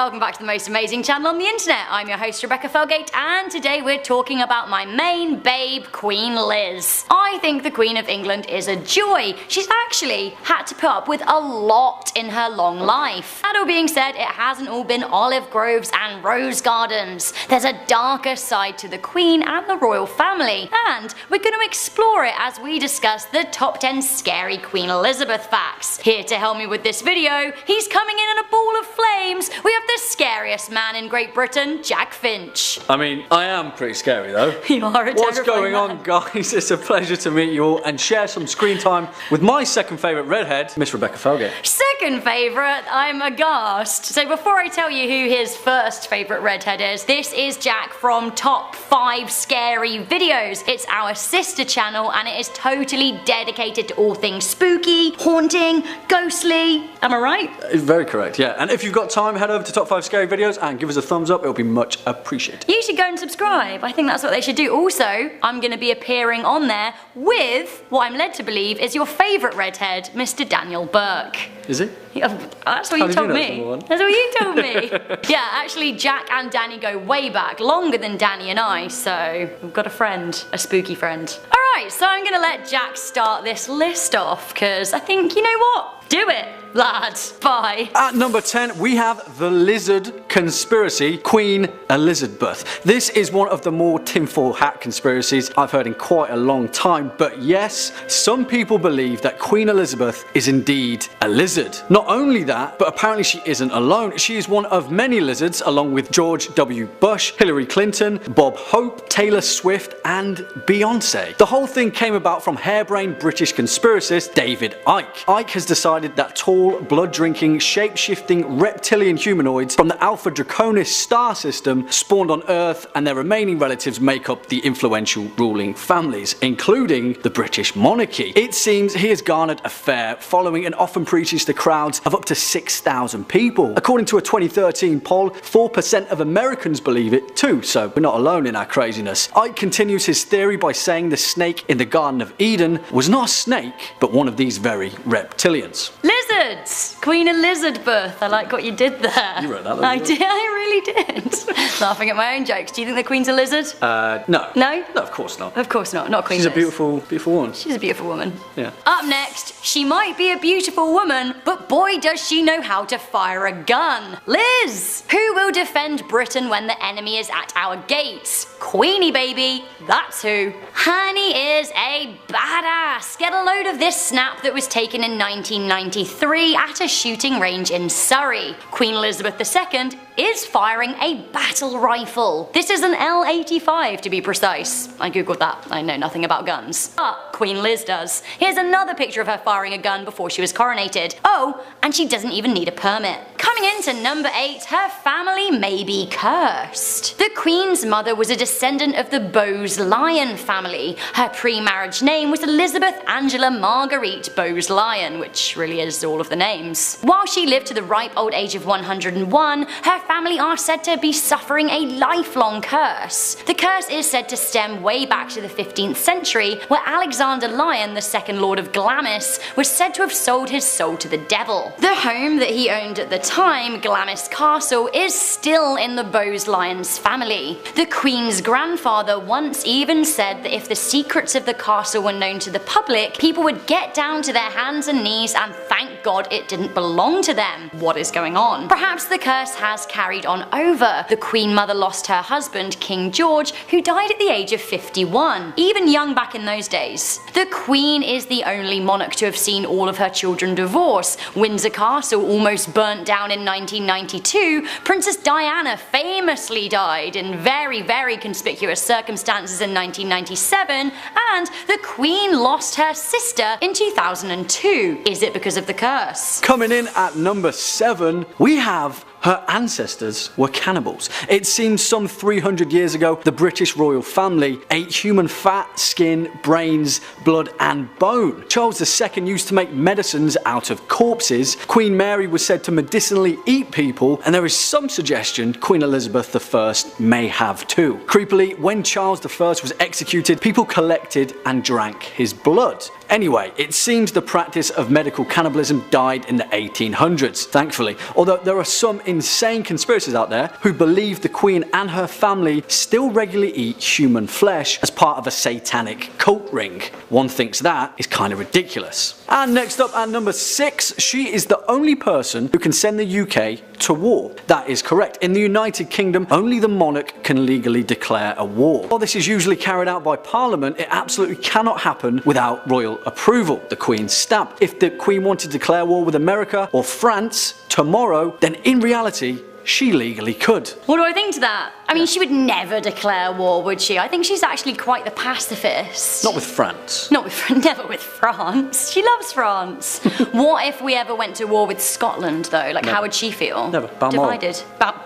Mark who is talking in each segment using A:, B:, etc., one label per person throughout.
A: welcome back to the most amazing channel on the internet. I'm your host Rebecca Felgate, and today we're talking about my main babe, Queen Liz. I think the Queen of England is a joy. She's actually had to put up with a lot in her long life. That all being said, it hasn't all been olive groves and rose gardens. There's a darker side to the Queen and the royal family, and we're going to explore it as we discuss the top 10 scary Queen Elizabeth facts. Here to help me with this video, he's coming in a ball of flames. We have the scariest man in Great Britain, Jack Finch.
B: I mean, I am pretty scary though.
A: You are a
B: What's going
A: man.
B: on, guys? It's a pleasure to meet you all and share some screen time with my second favourite redhead, Miss Rebecca Felgate.
A: Second favourite? I'm aghast. So before I tell you who his first favourite redhead is, this is Jack from Top 5 Scary Videos. It's our sister channel and it is totally dedicated to all things spooky, haunting, ghostly. Am I right?
B: Very correct, yeah. And if you've got time, head over to Top 5 Scary Videos and give us a thumbs up. It'll be much appreciated.
A: You should go and subscribe. I think that's what they should do. Also, I'm going to be appearing on there with what I'm led to believe is your favourite redhead, Mr. Daniel Burke.
B: Is it?
A: Yeah, that's what you told me. That's what you told me. Yeah, actually Jack and Danny go way back, longer than Danny and I, so we've got a friend, a spooky friend. Alright, so I'm gonna let Jack start this list off, because I think, you know what? Do it, lads. Bye.
B: At number 10, we have the Lizard Conspiracy, Queen Elizabeth. This is one of the more tinfoil hat conspiracies I've heard in quite a long time, but yes, some people believe that Queen Elizabeth is indeed a lizard. Not only that, but apparently she isn't alone. She is one of many lizards, along with George W. Bush, Hillary Clinton, Bob Hope, Taylor Swift, and Beyonce. The whole thing came about from harebrained British conspiracist David Icke. Icke has decided that tall, blood-drinking, shape-shifting reptilian humanoids from the Alpha Draconis star system spawned on Earth, and their remaining relatives make up the influential ruling families, including the British monarchy. It seems he has garnered a fair following and often preaches to crowds of up to 6,000 people. According to a 2013 poll, 4% of Americans believe it too, so we're not alone in our craziness. Icke continues his theory by saying the snake in the Garden of Eden was not a snake, but one of these very reptilians.
A: Lizards! Queen Elizabeth. I like what you did there.
B: You wrote that,
A: I did. I really did. Laughing at my own jokes. Do you think the Queen's a lizard?
B: No.
A: No?
B: No, of course not.
A: Of course not. Not Queen
B: She's
A: Liz.
B: a beautiful, beautiful woman.
A: She's a beautiful woman.
B: Yeah.
A: Up next, she might be a beautiful woman, but boy does she know how to fire a gun. Liz! Who will defend Britain when the enemy is at our gates? Queenie baby, that's who. Honey is a badass. Get a load of this snap that was taken in 1993 at a shooting range in Surrey. Queen Elizabeth II is firing a battle rifle. This is an L85 to be precise. I googled that. I know nothing about guns. But Queen Liz does. Here's another picture of her firing a gun before she was coronated. Oh, and she doesn't even need a permit. Coming into number 8, her family may be cursed. The Queen's mother was a descendant of the Bowes-Lyon family. Her pre-marriage name was Elizabeth Angela Marguerite Bowes-Lyon, which really is all of the names. While she lived to the ripe old age of 101, her family are said to be suffering a lifelong curse. The curse is said to stem way back to the 15th century, where Alexander Lyon, the second Lord of Glamis, was said to have sold his soul to the devil. The home that he owned at the time, Glamis Castle, is still in the Bowes-Lyons family. The Queen's grandfather once even said that if the secrets of the castle were known to the public, people would get down to their hands and knees and thank God it didn't belong to them. What is going on? Perhaps the curse has carried on over. The Queen Mother lost her husband, King George, who died at the age of 51, even young back in those days. The Queen is the only monarch to have seen all of her children divorce. Windsor Castle almost burnt down in 1992. Princess Diana famously died in very, very conspicuous circumstances in 1997, and the Queen lost her sister in 2002. Is it because of the curse?
B: Coming in at number 7, we have her ancestors were cannibals. It seems some 300 years ago, the British royal family ate human fat, skin, brains, blood and bone. Charles II used to make medicines out of corpses. Queen Mary was said to medicinally eat people, and there is some suggestion Queen Elizabeth I may have too. Creepily, when Charles I was executed, people collected and drank his blood. Anyway, it seems the practice of medical cannibalism died in the 1800s, thankfully, although there are some insane conspiracies out there who believe the Queen and her family still regularly eat human flesh as part of a satanic cult ring. One thinks that is kind of ridiculous. And next up at number 6, she is the only person who can send the UK to war. That is correct. In the United Kingdom, only the monarch can legally declare a war. While this is usually carried out by Parliament, it absolutely cannot happen without royal approval, the Queen's stamp. If the Queen wanted to declare war with America or France tomorrow, then in reality, she legally could.
A: What do I think to that? I mean, she would never declare war, would she? I think she's actually quite the pacifist.
B: Not with France.
A: Never with France. She loves France. What if we ever went to war with Scotland, though? Like, how would she feel?
B: Never. Balmoral.
A: Divided.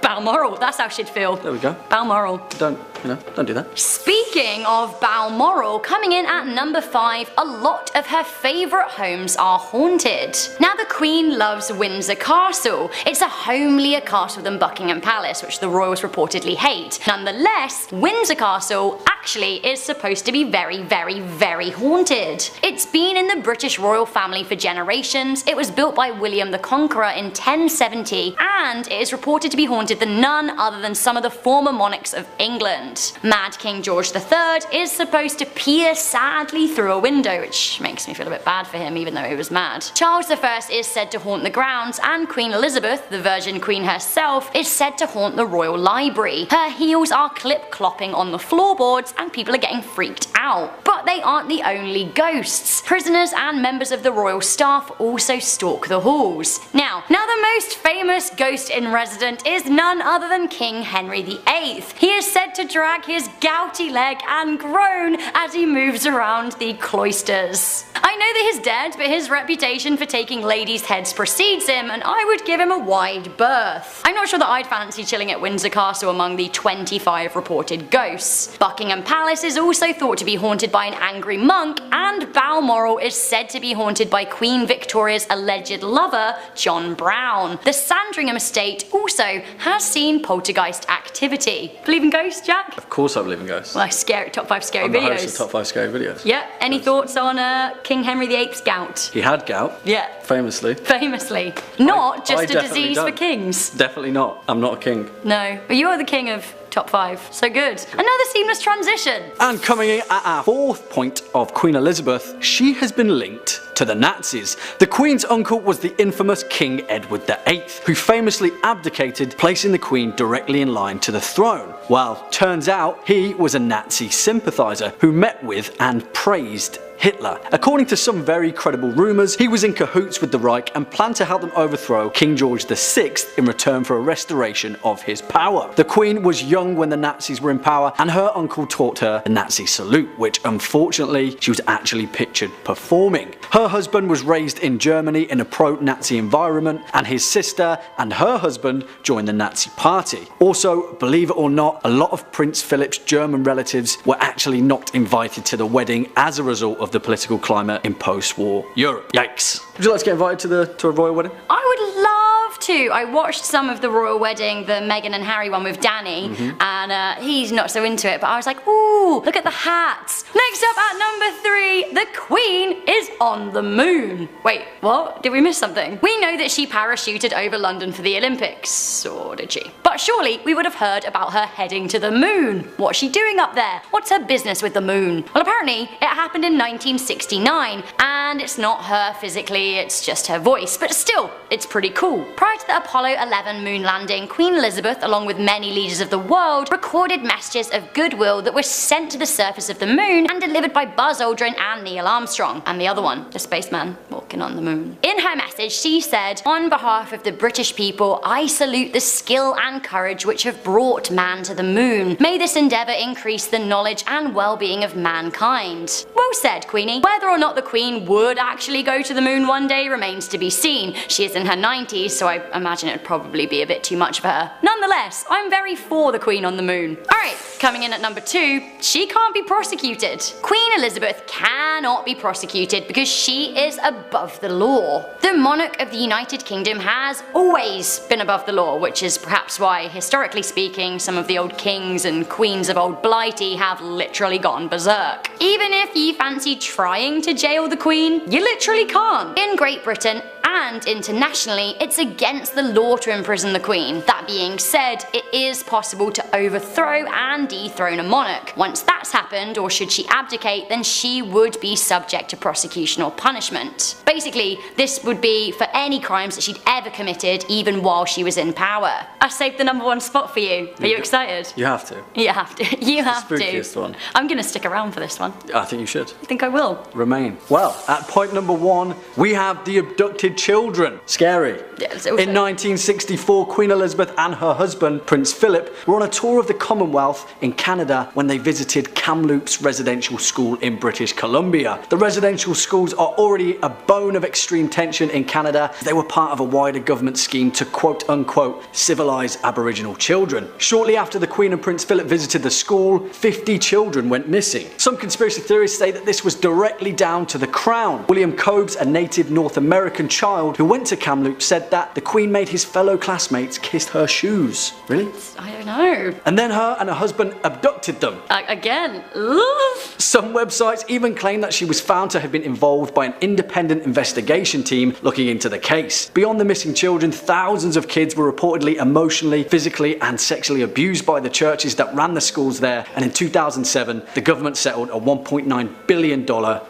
A: Balmoral. That's how she'd feel.
B: There we go.
A: Balmoral.
B: Don't do that.
A: Speaking of Balmoral, coming in at number 5, a lot of her favourite homes are haunted. Now, the Queen loves Windsor Castle. It's a homelier castle than Buckingham Palace, which the royals reportedly hate. Nonetheless, Windsor Castle actually is supposed to be very, very, very haunted. It's been in the British royal family for generations. It was built by William the Conqueror in 1070, and it is reported to be haunted by none other than some of the former monarchs of England. Mad King George III is supposed to peer sadly through a window, which makes me feel a bit bad for him even though he was mad. Charles I is said to haunt the grounds, and Queen Elizabeth, the Virgin Queen herself, is said to haunt the royal library. Her heels are clip-clopping on the floorboards and people are getting freaked out. But they aren't the only ghosts. Prisoners and members of the royal staff also stalk the halls. Now the most famous ghost in resident is none other than King Henry VIII. He is said to drag his gouty leg and groan as he moves around the cloisters. I know that he's dead, but his reputation for taking ladies' heads precedes him, and I would give him a wide berth. I'm not sure that I'd fancy chilling at Windsor Castle among the 25 reported ghosts. Buckingham Palace is also thought to be haunted by an angry monk, and Balmoral is said to be haunted by Queen Victoria's alleged lover, John Brown. The Sandringham estate also has seen poltergeist activity. Believe in ghosts, Jack?
B: Of course I believe in ghosts.
A: Well, top 5 scary
B: I'm
A: videos.
B: the host of Top 5 Scary Videos.
A: Yeah, any thoughts on King Henry VIII's gout?
B: He had gout.
A: Yeah.
B: Famously.
A: Famously. Not just a disease
B: don't.
A: for kings.
B: Definitely not. I'm not a king.
A: No, but you are the king of top 5. So good. Another seamless transition.
B: And coming in at our 4th point of Queen Elizabeth, she has been linked to the Nazis. The Queen's uncle was the infamous King Edward VIII, who famously abdicated, placing the Queen directly in line to the throne. Well, turns out he was a Nazi sympathiser who met with and praised Hitler. According to some very credible rumours, he was in cahoots with the Reich and planned to help them overthrow King George VI in return for a restoration of his power. The Queen was young when the Nazis were in power, and her uncle taught her the Nazi salute, which unfortunately she was actually pictured performing. Her husband was raised in Germany in a pro-Nazi environment, and his sister and her husband joined the Nazi party. Also, believe it or not, a lot of Prince Philip's German relatives were actually not invited to the wedding as a result of the political climate in post-war Europe. Yikes. Would you like to get invited to a royal wedding?
A: I would love to. I watched some of the royal wedding, the Meghan and Harry one with Danny, and he's not so into it, but I was like, ooh, look at the hats. Next up at number 3, the Queen is on the moon. Wait, what? Did we miss something? We know that she parachuted over London for the Olympics, or did she? But surely we would have heard about her heading to the moon. What's she doing up there? What's her business with the moon? Well, apparently it happened in 1969, and it's not her physically, it's just her voice, but still, it's pretty cool. Prior to the Apollo 11 moon landing, Queen Elizabeth, along with many leaders of the world, recorded messages of goodwill that were sent to the surface of the moon and delivered by Buzz Aldrin and Neil Armstrong, and the other one, the spaceman walking on the moon. In her message, she said, "On behalf of the British people, I salute the skill and courage which have brought man to the moon. May this endeavour increase the knowledge and well-being of mankind." Well said, Queenie. Whether or not the Queen would actually go to the moon one day remains to be seen. She is in her 90s, so I imagine it would probably be a bit too much for her. Nonetheless, I'm very for the Queen on the moon. Alright, coming in at number 2, she can't be prosecuted. Queen Elizabeth cannot be prosecuted because she is a above the law. The monarch of the United Kingdom has always been above the law, which is perhaps why, historically speaking, some of the old kings and queens of old Blighty have literally gone berserk. Even if you fancy trying to jail the Queen, you literally can't. In Great Britain and internationally, it's against the law to imprison the Queen. That being said, it is possible to overthrow and dethrone a monarch. Once that's happened, or should she abdicate, then she would be subject to prosecution or punishment. Basically, this would be for any crimes that she'd ever committed, even while she was in power. I saved the #1 spot for you. Are you excited?
B: You have to.
A: You have to. You have to.
B: Spookiest one.
A: I'm gonna stick around for this one.
B: I think you should.
A: I think I will.
B: Remain. Well, at point #1, we have the abducted children. Scary.
A: Yes,
B: In 1964, Queen Elizabeth and her husband, Prince Philip, were on a tour of the Commonwealth in Canada when they visited Kamloops Residential School in British Columbia. The residential schools are already a bone of extreme tension in Canada. They were part of a wider government scheme to quote-unquote civilise Aboriginal children. Shortly after the Queen and Prince Philip visited the school, 50 children went missing. Some conspiracy theorists say that this was directly down to the Crown. William Cobes, a native North American child who went to Kamloops, said that the Queen made his fellow classmates kiss her shoes. Really?
A: I don't know.
B: And then her and her husband abducted them.
A: Again. Ugh.
B: Some websites even claim that she was found to have been involved by an independent investigation team looking into the case. Beyond the missing children, thousands of kids were reportedly emotionally, physically and sexually abused by the churches that ran the schools there, and in 2007 the government settled a $1.9 billion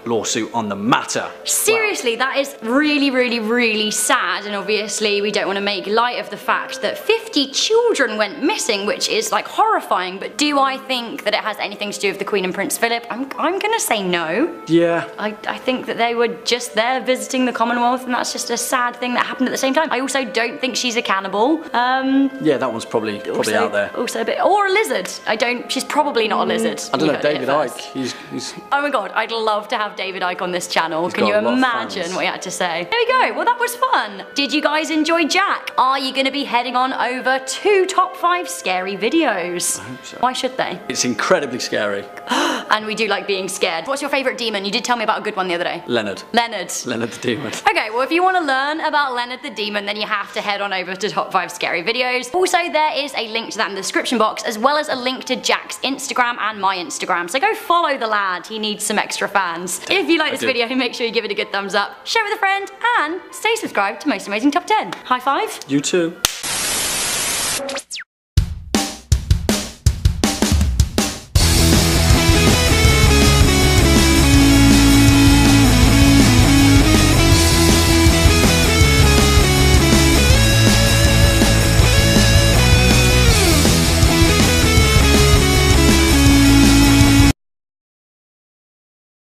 B: lawsuit on the matter.
A: Seriously, that is really sad, and obviously we don't want to make light of the fact that 50 children went missing, which is like horrifying, but do I think that it has anything to do with the Queen and Prince Philip? I'm gonna say no.
B: Yeah.
A: I think that they were just there visiting the Commonwealth, and that's just a sad thing that happened at the same time. I also don't think she's a cannibal.
B: Yeah, that one's probably out there.
A: Also a bit, or a lizard. She's probably not a lizard.
B: I don't know, David Icke. He's
A: Oh my god, I'd love to have David Icke on this channel. Can you
B: got a lot of
A: imagine
B: fans.
A: what he had to say? There we go, well that was fun. Did you guys enjoy Jack? Are you going to be heading on over to top 5 scary videos?
B: I hope so.
A: Why should they?
B: It's incredibly scary.
A: And we do like being scared. What's your favourite demon? You did tell me about a good one the other day.
B: Leonard.
A: Leonard
B: the Demon.
A: Okay, well if you want to learn about Leonard the Demon, then you have to head on over to top 5 scary videos. Also, there is a link to that in the description box, as well as a link to Jack's Instagram and my Instagram. So go follow the lad, he needs some extra fans. If you like this video, make sure you give it a good thumbs up, share with a friend, and stay subscribed to Most Amazing Top 10. High five.
B: You too.